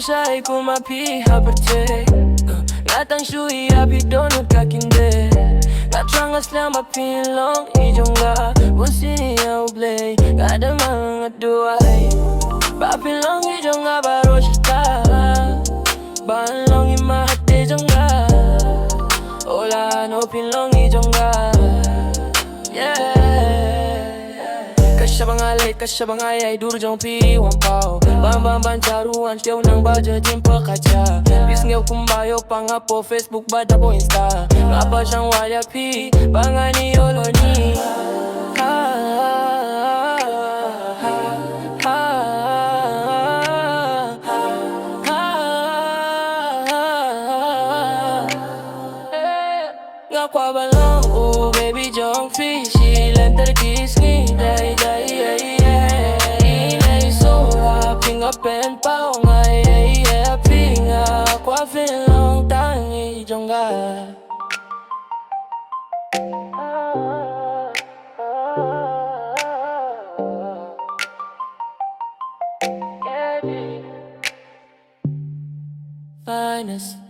shy kuma pi haperte Ngatang shui api donut kakinde Ngatranga slam api long ijonga Bunsini au blay Gada mga duay Papi long ijonga baro shita Ban long imahate jonga Ola no pin long ijonga Yeah Kashabang ay duro jong pi wampaw Bam caruan siyaw nang baja din pakacha Bis ngaw kumbayo pangapo Facebook bada po Insta Ngapa siyang wala pi Bangani yolo ni Ngakwa balong oh baby jong fishy Lenter kisni day pen pao ngay pinga qua phiên long tangi jonga fynest